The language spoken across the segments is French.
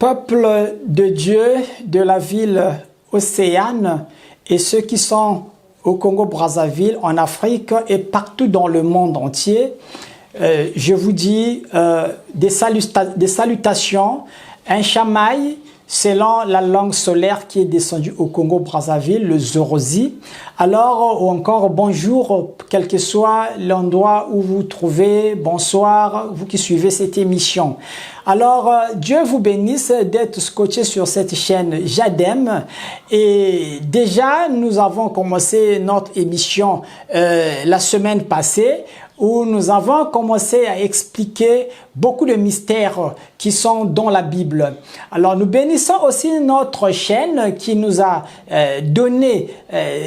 peuple de Dieu de la ville Océane et ceux qui sont au Congo-Brazzaville, en Afrique et partout dans le monde entier, je vous dis des salutations, un chamaï selon la langue solaire qui est descendue au Congo-Brazzaville, le Zorozi. Alors, ou encore bonjour, quel que soit l'endroit où vous vous trouvez, bonsoir, vous qui suivez cette émission. Alors, Dieu vous bénisse d'être scotché sur cette chaîne Jadem. Et déjà, nous avons commencé notre émission la semaine passée, où nous avons commencé à expliquer beaucoup de mystères qui sont dans la Bible. Alors nous bénissons aussi notre chaîne qui nous a donné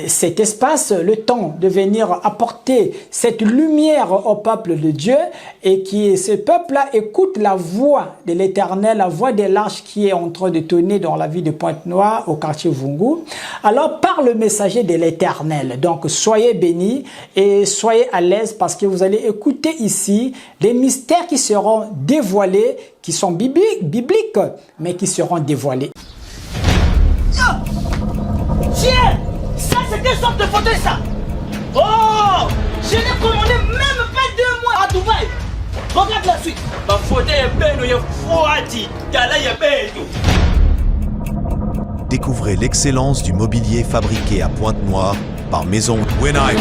cet espace, le temps de venir apporter cette lumière au peuple de Dieu et qui, ce peuple-là, écoute la voix de l'Éternel, la voix de l'arche qui est en train de tonner dans la ville de Pointe-Noire au quartier Vungu. Alors par le messager de l'Éternel. Donc soyez bénis et soyez à l'aise parce que vous allez écouter ici des mystères qui seront dévoilés, qui sont bibliques, mais qui seront dévoilés. Tiens, ça c'est quelle sorte de fauteuil ça? Oh, je l'ai commandé même pas 2 mois à Dubaï. Regarde la suite. Ma fauteuil est belle, il est froidi. Découvrez l'excellence du mobilier fabriqué à Pointe-Noire par Maison Winaiva.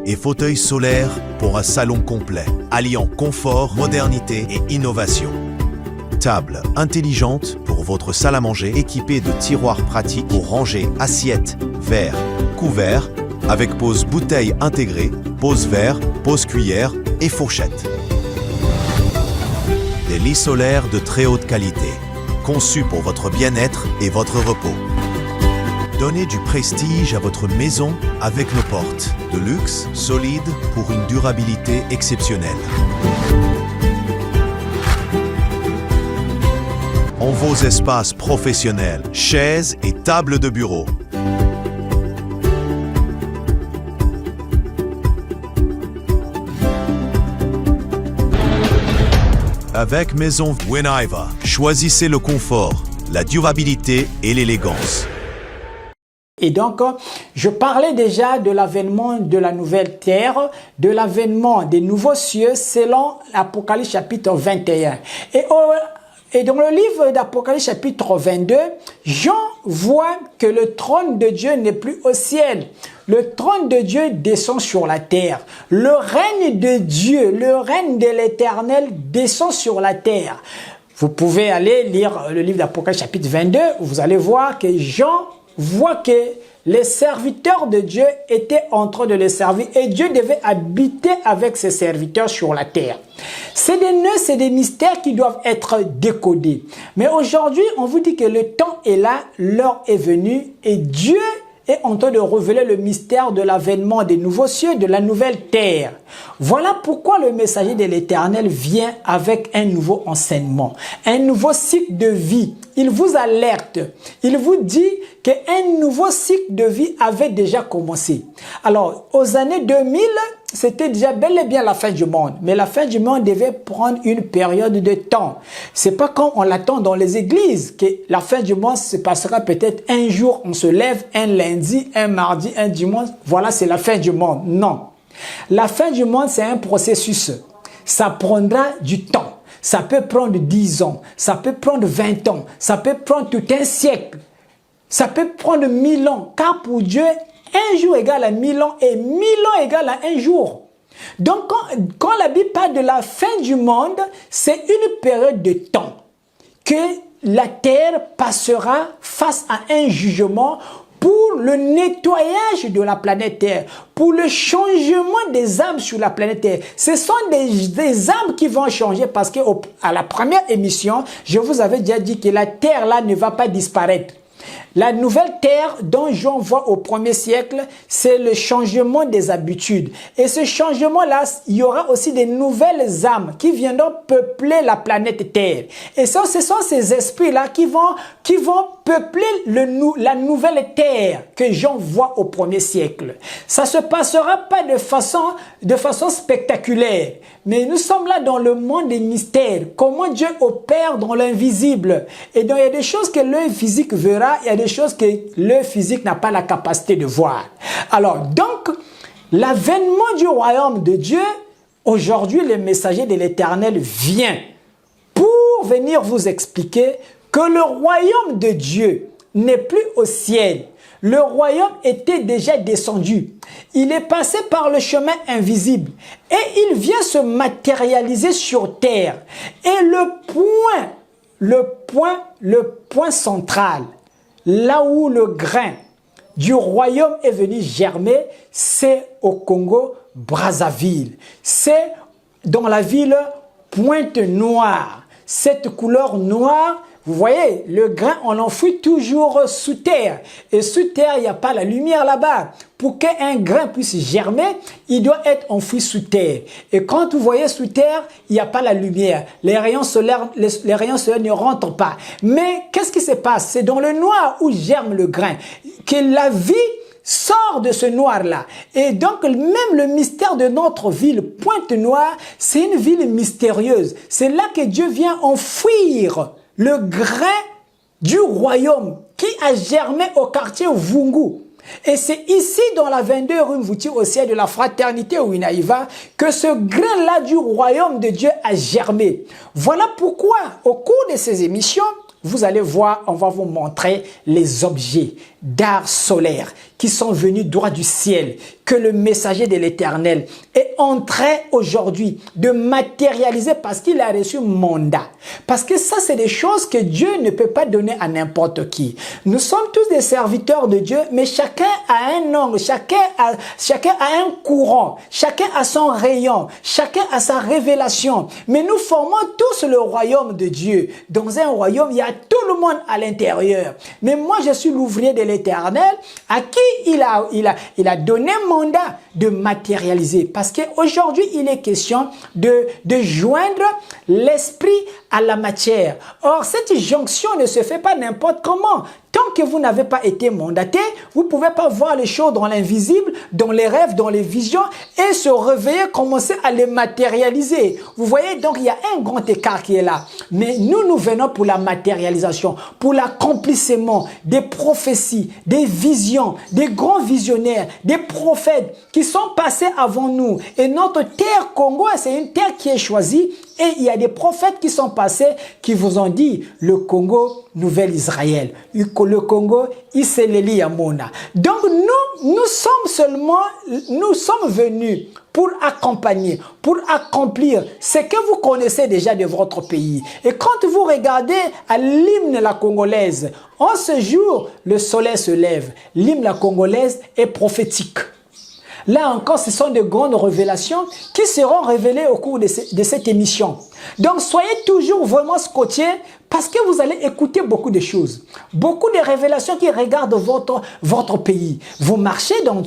Et fauteuil solaire pour un salon complet, alliant confort, modernité et innovation. Table intelligente pour votre salle à manger, équipée de tiroirs pratiques pour ranger assiettes, verres, couverts, avec pose bouteille intégrée, pose verre, pose cuillère et fourchette. Des lits solaires de très haute qualité, conçus pour votre bien-être et votre repos. Donnez du prestige à votre maison avec nos portes. De luxe, solide, pour une durabilité exceptionnelle. En vos espaces professionnels, chaises et tables de bureau. Avec Maison Winaiva, choisissez le confort, la durabilité et l'élégance. Et donc, je parlais déjà de l'avènement de la nouvelle terre, de l'avènement des nouveaux cieux selon Apocalypse chapitre 21. Et dans le livre d'Apocalypse chapitre 22, Jean voit que le trône de Dieu n'est plus au ciel. Le trône de Dieu descend sur la terre. Le règne de Dieu, le règne de l'Éternel descend sur la terre. Vous pouvez aller lire le livre d'Apocalypse chapitre 22, où vous allez voir que Jean voit que les serviteurs de Dieu étaient en train de le servir et Dieu devait habiter avec ses serviteurs sur la terre. C'est des nœuds, c'est des mystères qui doivent être décodés. Mais aujourd'hui, on vous dit que le temps est là, l'heure est venue et Dieu est en train de révéler le mystère de l'avènement des nouveaux cieux, de la nouvelle terre. Voilà pourquoi le messager de l'Éternel vient avec un nouveau enseignement, un nouveau cycle de vie. Il vous alerte, il vous dit qu'un nouveau cycle de vie avait déjà commencé. Alors, aux années 2000, c'était déjà bel et bien la fin du monde. Mais la fin du monde devait prendre une période de temps. C'est pas comme on l'attend dans les églises, que la fin du monde se passera peut-être un jour, on se lève, un lundi, un mardi, un dimanche. Voilà, c'est la fin du monde. Non. La fin du monde, c'est un processus. Ça prendra du temps. Ça peut prendre 10 ans, ça peut prendre 20 ans, ça peut prendre tout un siècle, ça peut prendre 1000 ans, car pour Dieu, un jour égale à 1000 ans et 1000 ans égale à un jour. Donc, quand la Bible parle de la fin du monde, c'est une période de temps que la terre passera face à un jugement pour le nettoyage de la planète Terre, pour le changement des âmes sur la planète Terre. Ce sont des âmes qui vont changer parce qu'à la première émission, je vous avais déjà dit que la Terre là ne va pas disparaître. La nouvelle terre dont Jean voit au 1er siècle, c'est le changement des habitudes. Et ce changement-là, il y aura aussi des nouvelles âmes qui viendront peupler la planète Terre. Et ça, ce sont ces esprits-là qui vont peupler la nouvelle terre que Jean voit au 1er siècle. Ça se passera pas de façon spectaculaire, mais nous sommes là dans le monde des mystères, comment Dieu opère dans l'invisible. Et donc il y a des choses que l'œil physique verra, il y a des choses que l'œil physique n'a pas la capacité de voir. Alors donc, l'avènement du royaume de Dieu, aujourd'hui le messager de l'Éternel vient pour venir vous expliquer que le royaume de Dieu n'est plus au ciel. Le royaume était déjà descendu. Il est passé par le chemin invisible et il vient se matérialiser sur terre. Et le point central, là où le grain du royaume est venu germer, c'est au Congo-Brazzaville. C'est dans la ville Pointe-Noire. Cette couleur noire, vous voyez, le grain, on l'enfouit toujours sous terre. Et sous terre, il n'y a pas la lumière là-bas. Pour qu'un grain puisse germer, il doit être enfoui sous terre. Et quand vous voyez sous terre, il n'y a pas la lumière. Les rayons solaires ne rentrent pas. Mais qu'est-ce qui se passe? C'est dans le noir où germe le grain que la vie sort de ce noir-là. Et donc, même le mystère de notre ville, Pointe-Noire, c'est une ville mystérieuse. C'est là que Dieu vient enfouir le grain du royaume qui a germé au quartier Vungu. Et c'est ici, dans la 22 rue Mvouti, au siège de la fraternité Winaïva, que ce grain-là du royaume de Dieu a germé. Voilà pourquoi, au cours de ces émissions, vous allez voir, on va vous montrer les objets d'art solaire qui sont venus droit du ciel, que le messager de l'Éternel est en train aujourd'hui de matérialiser parce qu'il a reçu mandat. Parce que ça, c'est des choses que Dieu ne peut pas donner à n'importe qui. Nous sommes tous des serviteurs de Dieu, mais chacun a un angle, chacun a un courant, chacun a son rayon, chacun a sa révélation. Mais nous formons tous le royaume de Dieu. Dans un royaume, il y a tout le monde à l'intérieur. Mais moi, je suis l'ouvrier de l'Éternel à qui il a donné mandat de matérialiser. Parce qu'aujourd'hui, il est question de joindre l'esprit à la matière. Or, cette jonction ne se fait pas n'importe comment. Tant que vous n'avez pas été mandaté, vous ne pouvez pas voir les choses dans l'invisible, dans les rêves, dans les visions et se réveiller, commencer à les matérialiser. Vous voyez, donc il y a un grand écart qui est là. Mais nous venons pour la matérialisation, pour l'accomplissement des prophéties, des visions, des grands visionnaires, des prophètes qui sont passés avant nous. Et notre terre Congo, c'est une terre qui est choisie. Et il y a des prophètes qui sont passés, qui vous ont dit, le Congo, Nouvel Israël. Le Congo, Iseleli Yamona. Donc nous sommes venus pour accompagner, pour accomplir ce que vous connaissez déjà de votre pays. Et quand vous regardez à l'hymne la congolaise, en ce jour, le soleil se lève. L'hymne la congolaise est prophétique. Là encore, ce sont de grandes révélations qui seront révélées au cours de cette émission. Donc, soyez toujours vraiment scotchés parce que vous allez écouter beaucoup de choses. Beaucoup de révélations qui regardent votre pays. Vous marchez dans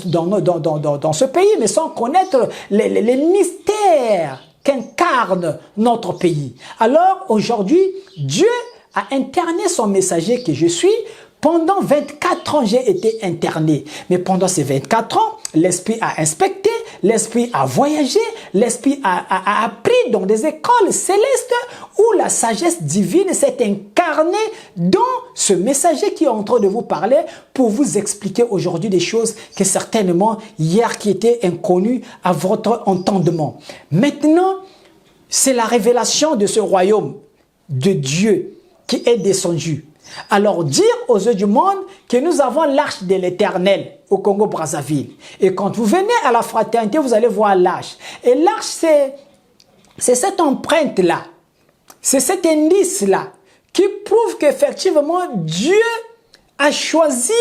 ce pays, mais sans connaître les mystères qu'incarne notre pays. Alors, aujourd'hui, Dieu a interné son messager que je suis. Pendant 24 ans, j'ai été interné. Mais pendant ces 24 ans, l'Esprit a inspecté, l'Esprit a voyagé, l'Esprit a appris dans des écoles célestes où la sagesse divine s'est incarnée dans ce messager qui est en train de vous parler pour vous expliquer aujourd'hui des choses que certainement hier qui étaient inconnues à votre entendement. Maintenant, c'est la révélation de ce royaume de Dieu qui est descendu. Alors dire aux yeux du monde que nous avons l'arche de l'Éternel au Congo-Brazzaville. Et quand vous venez à la fraternité, vous allez voir l'arche. Et l'arche, c'est cette empreinte-là, c'est cet indice-là qui prouve qu'effectivement Dieu a choisi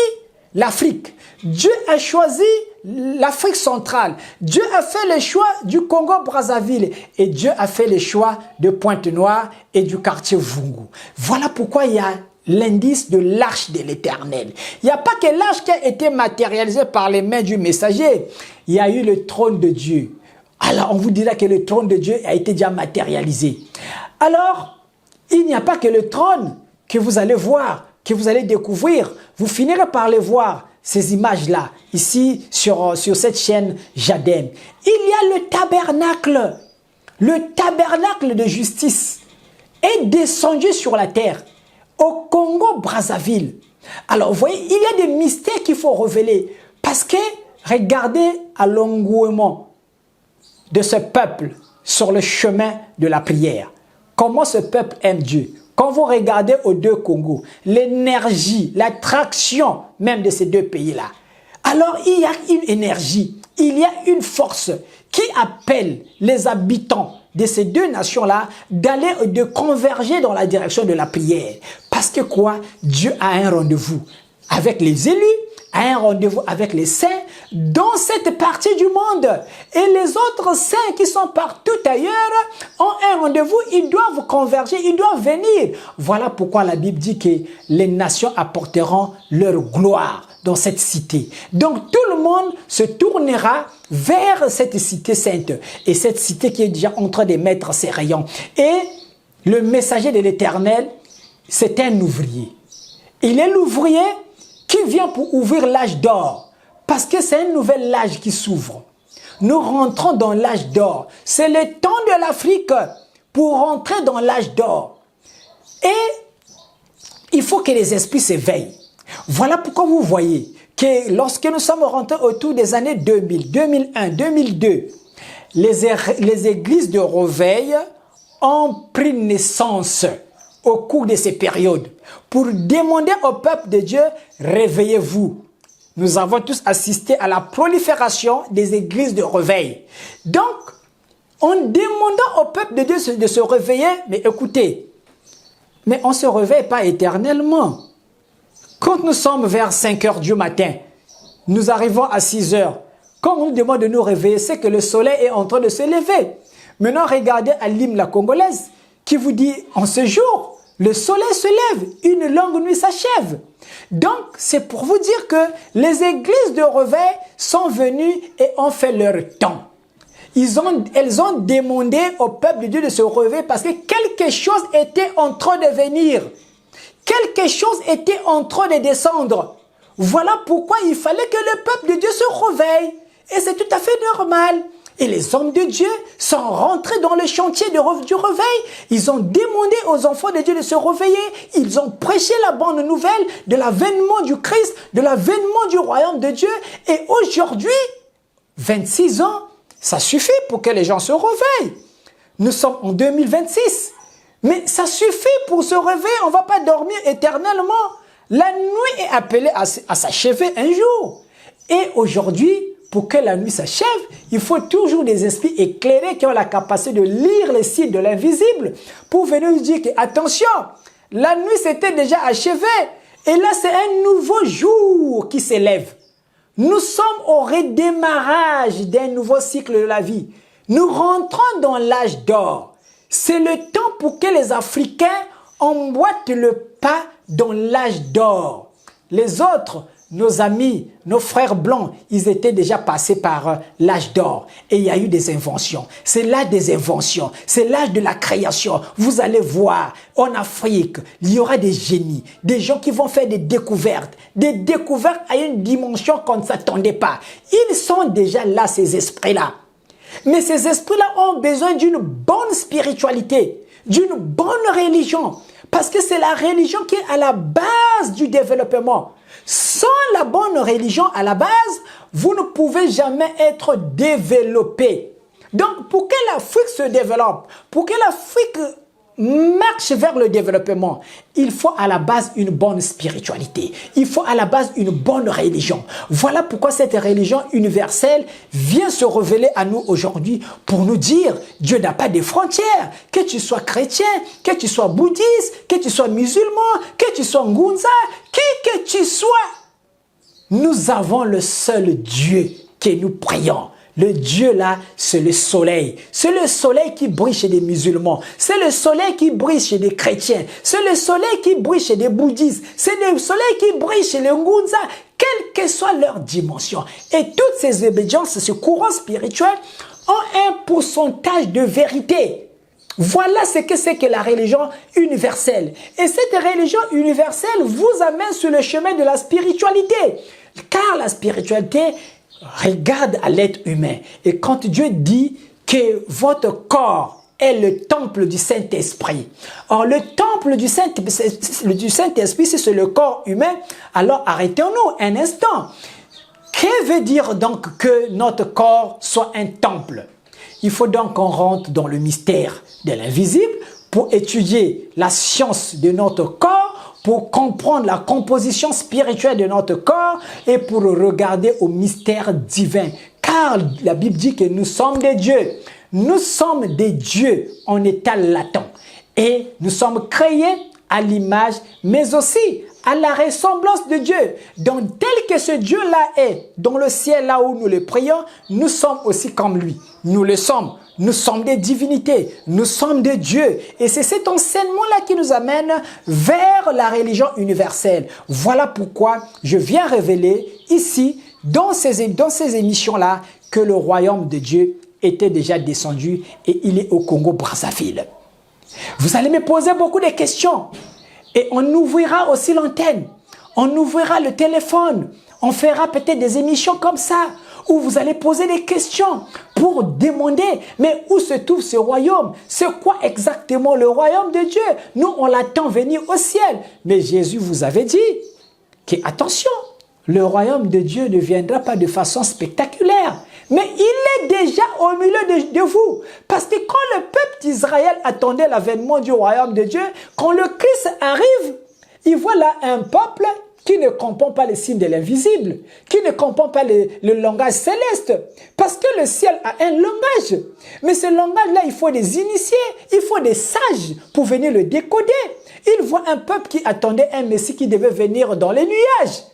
l'Afrique. Dieu a choisi l'Afrique centrale. Dieu a fait le choix du Congo-Brazzaville et Dieu a fait le choix de Pointe-Noire et du quartier Vungu. Voilà pourquoi il y a l'indice de l'arche de l'Éternel. Il n'y a pas que l'arche qui a été matérialisée par les mains du messager. Il y a eu le trône de Dieu. Alors, on vous dira que le trône de Dieu a été déjà matérialisé. Alors, il n'y a pas que le trône que vous allez voir, que vous allez découvrir. Vous finirez par les voir, ces images-là, ici sur cette chaîne Jadem. Il y a le tabernacle de justice est descendu sur la terre au Congo-Brazzaville. Alors, vous voyez, il y a des mystères qu'il faut révéler. Parce que, regardez à l'engouement de ce peuple sur le chemin de la prière. Comment ce peuple aime Dieu. Quand vous regardez aux deux Congos, l'énergie, l'attraction même de ces deux pays-là, alors il y a une énergie, il y a une force qui appelle les habitants de ces deux nations-là d'aller, de converger dans la direction de la prière. Parce que quoi? Dieu a un rendez-vous avec les élus, a un rendez-vous avec les saints dans cette partie du monde. Et les autres saints qui sont partout ailleurs ont un rendez-vous, ils doivent converger, ils doivent venir. Voilà pourquoi la Bible dit que les nations apporteront leur gloire dans cette cité. Donc tout le monde se tournera vers cette cité sainte. Et cette cité qui est déjà en train de mettre ses rayons. Et le messager de l'Éternel, c'est un ouvrier. Il est l'ouvrier qui vient pour ouvrir l'âge d'or. Parce que c'est un nouvel âge qui s'ouvre. Nous rentrons dans l'âge d'or. C'est le temps de l'Afrique pour rentrer dans l'âge d'or. Et il faut que les esprits s'éveillent. Voilà pourquoi vous voyez que lorsque nous sommes rentrés autour des années 2000, 2001, 2002, les églises de réveil ont pris naissance au cours de ces périodes pour demander au peuple de Dieu, réveillez-vous. Nous avons tous assisté à la prolifération des églises de réveil. Donc, en demandant au peuple de Dieu de se réveiller, mais écoutez, mais on ne se réveille pas éternellement. Quand nous sommes vers 5 heures du matin, nous arrivons à 6 heures. Quand on nous demande de nous réveiller, c'est que le soleil est en train de se lever. Maintenant, regardez à l'hymne la congolaise qui vous dit, en ce jour, le soleil se lève, une longue nuit s'achève. Donc, c'est pour vous dire que les églises de réveil sont venues et ont fait leur temps. Elles ont demandé au peuple de Dieu de se réveiller parce que quelque chose était en train de venir. Quelque chose était en train de descendre. Voilà pourquoi il fallait que le peuple de Dieu se réveille. Et c'est tout à fait normal. Et les hommes de Dieu sont rentrés dans le chantier du réveil. Ils ont demandé aux enfants de Dieu de se réveiller. Ils ont prêché la bonne nouvelle de l'avènement du Christ, de l'avènement du royaume de Dieu. Et aujourd'hui, 26 ans, ça suffit pour que les gens se réveillent. Nous sommes en 2026. Mais ça suffit pour se réveiller. On ne va pas dormir éternellement. La nuit est appelée à s'achever un jour. Et aujourd'hui, pour que la nuit s'achève, il faut toujours des esprits éclairés qui ont la capacité de lire les signes de l'invisible pour venir nous dire que, attention, la nuit s'était déjà achevée et là c'est un nouveau jour qui s'élève. Nous sommes au redémarrage d'un nouveau cycle de la vie. Nous rentrons dans l'âge d'or. C'est le temps pour que les Africains emboîtent le pas dans l'âge d'or. Les autres, nos amis, nos frères blancs, ils étaient déjà passés par l'âge d'or. Et il y a eu des inventions. C'est l'âge des inventions. C'est l'âge de la création. Vous allez voir, en Afrique, il y aura des génies, des gens qui vont faire des découvertes à une dimension qu'on ne s'attendait pas. Ils sont déjà là, ces esprits-là. Mais ces esprits-là ont besoin d'une bonne spiritualité, d'une bonne religion. Parce que c'est la religion qui est à la base du développement. Sans la bonne religion à la base, vous ne pouvez jamais être développé. Donc, pour que l'Afrique se développe, pour que l'Afrique marche vers le développement, il faut à la base une bonne spiritualité. Il faut à la base une bonne religion. Voilà pourquoi cette religion universelle vient se révéler à nous aujourd'hui pour nous dire Dieu n'a pas de frontières. Que tu sois chrétien, que tu sois bouddhiste, que tu sois musulman, que tu sois ngunza, qui que tu sois. Nous avons le seul Dieu que nous prions. Le Dieu là, c'est le soleil. C'est le soleil qui brille chez des musulmans. C'est le soleil qui brille chez des chrétiens. C'est le soleil qui brille chez des bouddhistes. C'est le soleil qui brille chez les Ngunza, quelle que soit leur dimension. Et toutes ces obédiences, ce courant spirituel, ont un pourcentage de vérité. Voilà ce que c'est que la religion universelle. Et cette religion universelle vous amène sur le chemin de la spiritualité. Car la spiritualité regarde à l'être humain. Et quand Dieu dit que votre corps est le temple du Saint-Esprit. Or, le temple du Saint-Esprit, c'est le corps humain. Alors, arrêtons-nous un instant. Que veut dire donc que notre corps soit un temple? Il faut donc qu'on rentre dans le mystère de l'invisible pour étudier la science de notre corps, pour comprendre la composition spirituelle de notre corps et pour regarder au mystère divin. Car la Bible dit que nous sommes des dieux. Nous sommes des dieux en état latent. Et nous sommes créés à l'image, mais aussi à la ressemblance de Dieu. Donc, tel que ce Dieu-là est, dans le ciel, là où nous le prions, nous sommes aussi comme lui. Nous le sommes. Nous sommes des divinités. Nous sommes des dieux. Et c'est cet enseignement-là qui nous amène vers la religion universelle. Voilà pourquoi je viens révéler ici, dans ces émissions-là, que le royaume de Dieu était déjà descendu et il est au Congo-Brazzaville. Vous allez me poser beaucoup de questions. Et on ouvrira aussi l'antenne, on ouvrira le téléphone, on fera peut-être des émissions comme ça, où vous allez poser des questions pour demander, mais où se trouve ce royaume? C'est quoi exactement le royaume de Dieu? Nous, on l'attend venir au ciel. Mais Jésus vous avait dit que, attention, le royaume de Dieu ne viendra pas de façon spectaculaire. Mais il est déjà au milieu de vous. Parce que quand le peuple d'Israël attendait l'avènement du royaume de Dieu, quand le Christ arrive, il voit là un peuple qui ne comprend pas les signes de l'invisible, qui ne comprend pas le langage céleste. Parce que le ciel a un langage. Mais ce langage-là, il faut des initiés, il faut des sages pour venir le décoder. Il voit un peuple qui attendait un Messie qui devait venir dans les nuages.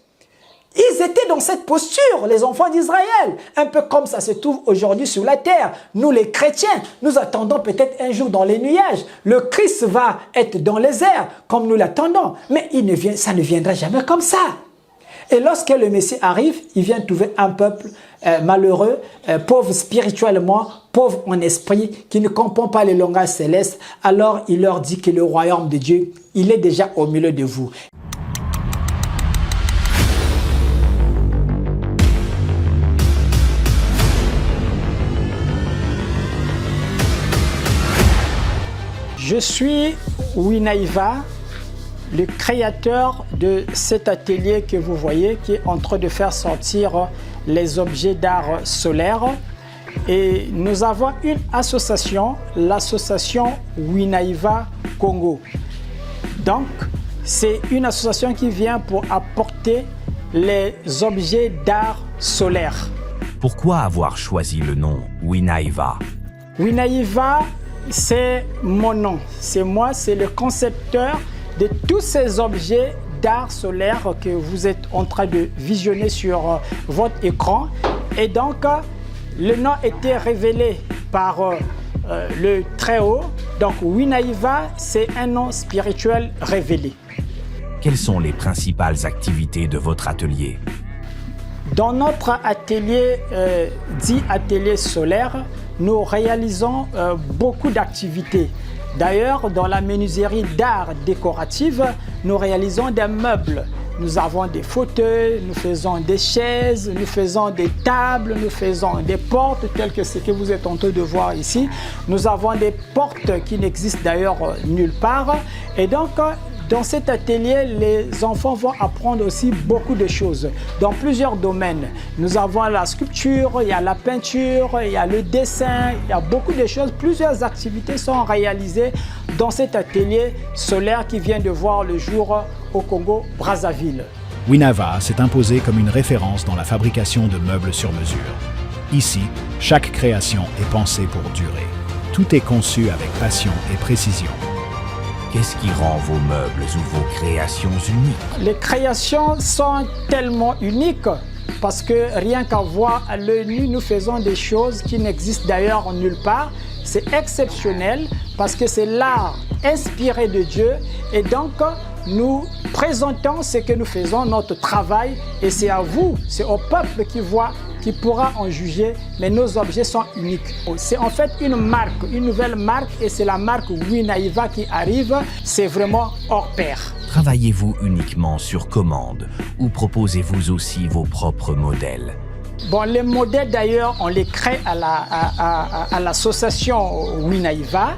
Ils étaient dans cette posture, les enfants d'Israël, un peu comme ça se trouve aujourd'hui sur la terre. Nous les chrétiens, nous attendons peut-être un jour dans les nuages. Le Christ va être dans les airs, comme nous l'attendons. Mais ça ne viendra jamais comme ça. Et lorsque le Messie arrive, il vient trouver un peuple malheureux, pauvre spirituellement, pauvre en esprit, qui ne comprend pas le langage céleste. Alors il leur dit que le royaume de Dieu, il est déjà au milieu de vous. Je suis Winaïva, le créateur de cet atelier que vous voyez qui est en train de faire sortir les objets d'art solaire. Et nous avons une association, l'association Winaïva Congo. Donc, c'est une association qui vient pour apporter les objets d'art solaire. Pourquoi avoir choisi le nom Winaïva? Winaïva, c'est mon nom. C'est moi, c'est le concepteur de tous ces objets d'art solaire que vous êtes en train de visionner sur votre écran. Et donc, le nom était révélé par le Très-Haut. Donc, Winaïva, c'est un nom spirituel révélé. Quelles sont les principales activités de votre atelier? Dans notre atelier, dit atelier solaire, nous réalisons beaucoup d'activités. D'ailleurs, dans la menuiserie d'art décorative, nous réalisons des meubles. Nous avons des fauteuils, nous faisons des chaises, nous faisons des tables, nous faisons des portes telles que ce que vous êtes en train de voir ici. Nous avons des portes qui n'existent d'ailleurs nulle part. Et donc, dans cet atelier, les enfants vont apprendre aussi beaucoup de choses dans plusieurs domaines. Nous avons la sculpture, il y a la peinture, il y a le dessin, il y a beaucoup de choses. Plusieurs activités sont réalisées dans cet atelier solaire qui vient de voir le jour au Congo-Brazzaville. Winaïva s'est imposé comme une référence dans la fabrication de meubles sur mesure. Ici, chaque création est pensée pour durer. Tout est conçu avec passion et précision. Qu'est-ce qui rend vos meubles ou vos créations uniques? Les créations sont tellement uniques parce que rien qu'à voir à l'œil nu, nous faisons des choses qui n'existent d'ailleurs nulle part. C'est exceptionnel parce que c'est l'art inspiré de Dieu et donc nous présentons ce que nous faisons, notre travail, et c'est à vous, c'est au peuple qui voit, qui pourra en juger, mais nos objets sont uniques. C'est en fait une marque, une nouvelle marque, et c'est la marque Winaïva qui arrive, c'est vraiment hors pair. Travaillez-vous uniquement sur commande ou proposez-vous aussi vos propres modèles? Bon, les modèles d'ailleurs, on les crée à l'association Winaïva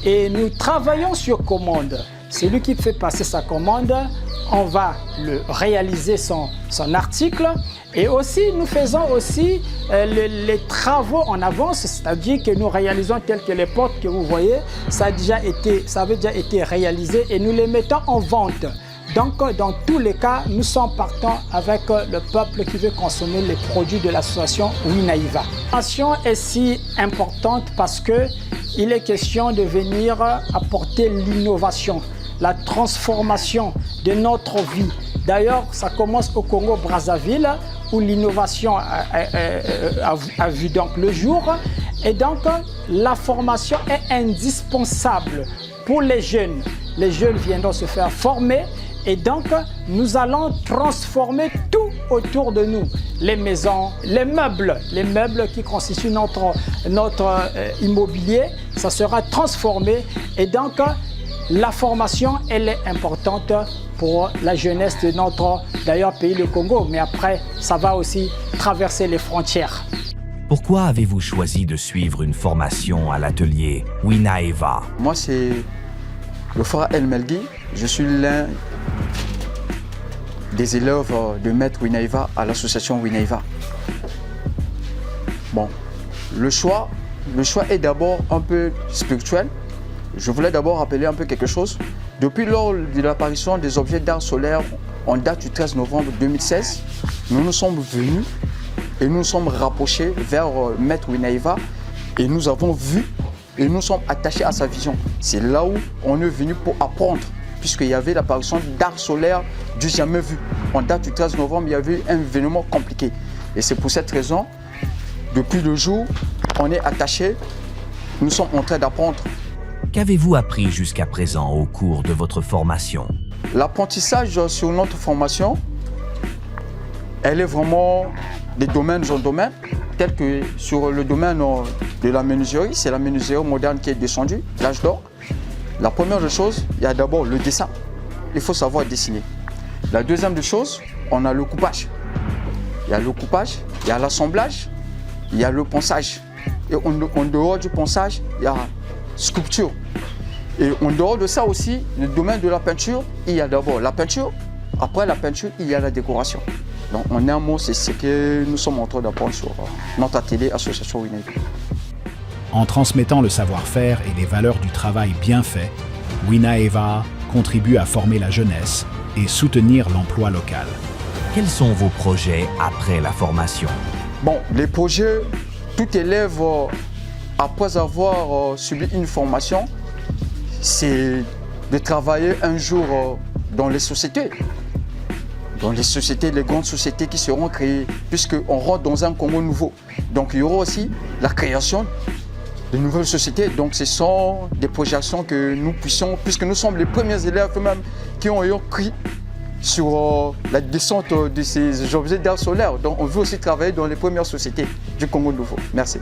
et nous travaillons sur commande. C'est lui qui fait passer sa commande, on va le réaliser son article et aussi nous faisons aussi les travaux en avance, c'est-à-dire que nous réalisons telles que les portes que vous voyez, ça avait déjà été réalisé et nous les mettons en vente. Donc, dans tous les cas, nous sommes partants avec le peuple qui veut consommer les produits de l'association Winaïva. L'association est si importante parce qu'il est question de venir apporter l'innovation, la transformation de notre vie. D'ailleurs, ça commence au Congo-Brazzaville où l'innovation a vu donc le jour. Et donc, la formation est indispensable pour les jeunes. Les jeunes viendront se faire former. Et donc, nous allons transformer tout autour de nous. Les maisons, les meubles qui constituent notre immobilier, ça sera transformé. Et donc, la formation, elle est importante pour la jeunesse de notre, d'ailleurs, pays, le Congo. Mais après, ça va aussi traverser les frontières. Pourquoi avez-vous choisi de suivre une formation à l'atelier Winaïva? Moi, c'est le frère El Melgui. Je suis l'un des élèves de Maître Winaïva à l'association Winaïva. Bon, le choix est d'abord un peu spirituel. Je voulais d'abord rappeler un peu quelque chose. Depuis lors de l'apparition des objets d'art solaire, en date du 13 novembre 2016, nous nous sommes venus et nous nous sommes rapprochés vers Maître Winaïva et nous avons vu et nous sommes attachés à sa vision. C'est là où on est venu pour apprendre, puisqu'il y avait l'apparition d'art solaire du jamais vu. En date du 13 novembre, il y avait un événement compliqué. Et c'est pour cette raison, depuis le jour, on est attachés, nous sommes en train d'apprendre. Qu'avez-vous appris jusqu'à présent au cours de votre formation? L'apprentissage sur notre formation, elle est vraiment des domaines en domaine, tel que sur le domaine de la menuiserie, c'est la menuiserie moderne qui est descendue, l'âge d'or. La première des choses, il y a d'abord le dessin. Il faut savoir dessiner. La deuxième des choses, on a le coupage. Il y a le coupage, il y a l'assemblage, il y a le ponçage. Et en dehors du ponçage, il y a sculpture. Et en dehors de ça aussi, le domaine de la peinture, il y a d'abord la peinture. Après la peinture, il y a la décoration. Donc en un mot, c'est ce que nous sommes en train d'apprendre sur notre atelier Association Winaïva. En transmettant le savoir-faire et les valeurs du travail bien fait, Winaïva contribue à former la jeunesse et soutenir l'emploi local. Quels sont vos projets après la formation? Bon, les projets, tout élève, après avoir subi une formation, c'est de travailler un jour dans les sociétés. Dans les sociétés, les grandes sociétés qui seront créées, puisqu'on rentre dans un Congo nouveau. Donc il y aura aussi la création de nouvelles sociétés. Donc ce sont des projections que nous puissions, puisque nous sommes les premiers élèves eux-mêmes qui ont pris sur la descente de ces objets d'art solaire. Donc on veut aussi travailler dans les premières sociétés du Congo nouveau. Merci.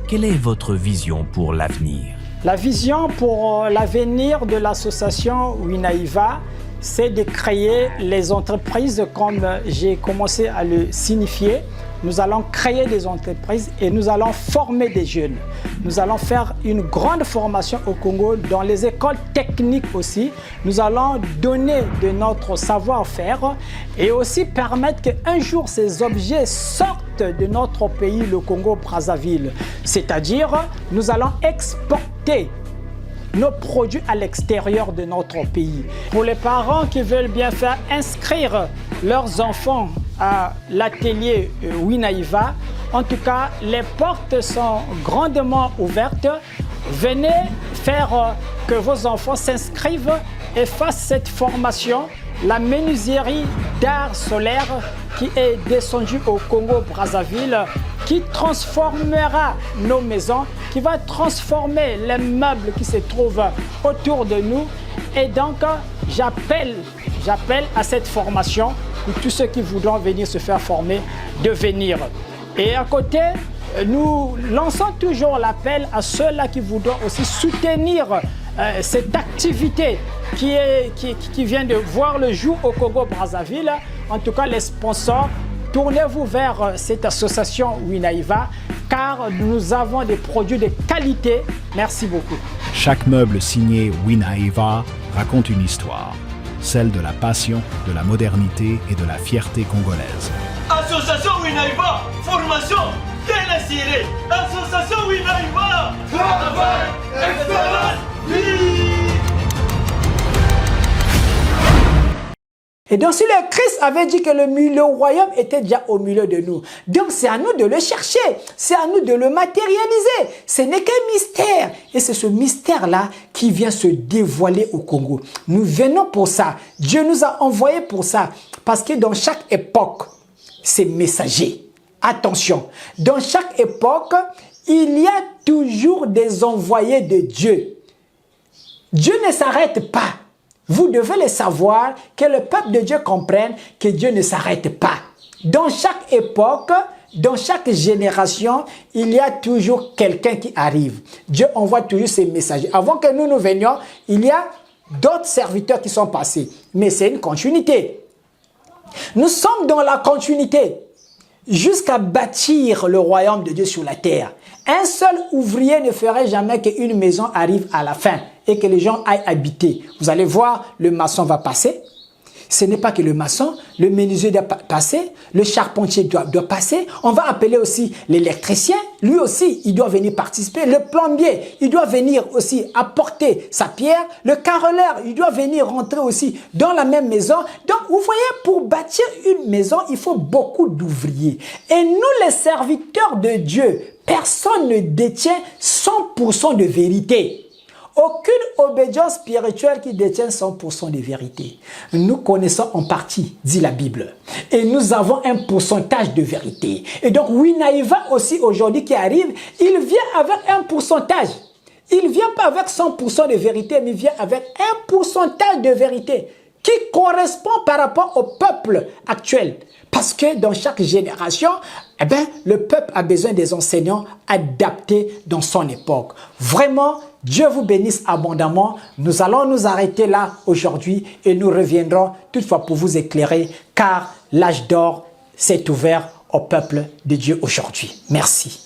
Quelle est votre vision pour l'avenir? La vision pour l'avenir de l'association Winaïva, c'est de créer les entreprises comme j'ai commencé à le signifier. Nous allons créer des entreprises et nous allons former des jeunes. Nous allons faire une grande formation au Congo, dans les écoles techniques aussi. Nous allons donner de notre savoir-faire et aussi permettre qu'un jour ces objets sortent de notre pays, le Congo-Brazzaville. C'est-à-dire, nous allons exporter nos produits à l'extérieur de notre pays. Pour les parents qui veulent bien faire inscrire leurs enfants à l'atelier Winaïva, en tout cas, les portes sont grandement ouvertes. Venez faire que vos enfants s'inscrivent et fassent cette formation la menuiserie d'art solaire qui est descendue au Congo-Brazzaville, qui transformera nos maisons, qui va transformer les meubles qui se trouvent autour de nous. Et donc, j'appelle à cette formation pour tous ceux qui voudront venir se faire former, de venir. Et à côté, nous lançons toujours l'appel à ceux-là qui voudront aussi soutenir cette activité qui vient de voir le jour au Congo-Brazzaville. En tout cas, les sponsors, tournez-vous vers cette association Winaïva, car nous avons des produits de qualité. Merci beaucoup. Chaque meuble signé Winaïva raconte une histoire, celle de la passion, de la modernité et de la fierté congolaise. Association Winaïva, formation, Téléciré. Association Winaïva, travail, excellence, vie. Et donc, si le Christ avait dit que le royaume était déjà au milieu de nous, donc c'est à nous de le chercher, c'est à nous de le matérialiser. Ce n'est qu'un mystère. Et c'est ce mystère-là qui vient se dévoiler au Congo. Nous venons pour ça. Dieu nous a envoyés pour ça. Parce que dans chaque époque, c'est messager. Attention, dans chaque époque, il y a toujours des envoyés de Dieu. Dieu ne s'arrête pas. Vous devez le savoir, que le peuple de Dieu comprenne que Dieu ne s'arrête pas. Dans chaque époque, dans chaque génération, il y a toujours quelqu'un qui arrive. Dieu envoie toujours ses messagers. Avant que nous venions, il y a d'autres serviteurs qui sont passés. Mais c'est une continuité. Nous sommes dans la continuité jusqu'à bâtir le royaume de Dieu sur la terre. Un seul ouvrier ne ferait jamais qu'une maison arrive à la fin et que les gens aillent habiter. Vous allez voir, le maçon va passer. Ce n'est pas que le maçon, le menuisier doit passer, le charpentier doit passer. On va appeler aussi l'électricien. Lui aussi, il doit venir participer. Le plombier, il doit venir aussi apporter sa pierre. Le carreleur, il doit venir rentrer aussi dans la même maison. Donc, vous voyez, pour bâtir une maison, il faut beaucoup d'ouvriers. Et nous, les serviteurs de Dieu, personne ne détient 100% de vérité. Aucune obédience spirituelle qui détient 100% de vérité. Nous connaissons en partie, dit la Bible. Et nous avons un pourcentage de vérité. Et donc, Winaïva aussi aujourd'hui qui arrive, il vient avec un pourcentage. Il ne vient pas avec 100% de vérité, mais il vient avec un pourcentage de vérité qui correspond par rapport au peuple actuel. Parce que dans chaque génération, le peuple a besoin des enseignants adaptés dans son époque. Vraiment, Dieu vous bénisse abondamment. Nous allons nous arrêter là aujourd'hui et nous reviendrons toutefois pour vous éclairer, car l'âge d'or s'est ouvert au peuple de Dieu aujourd'hui. Merci.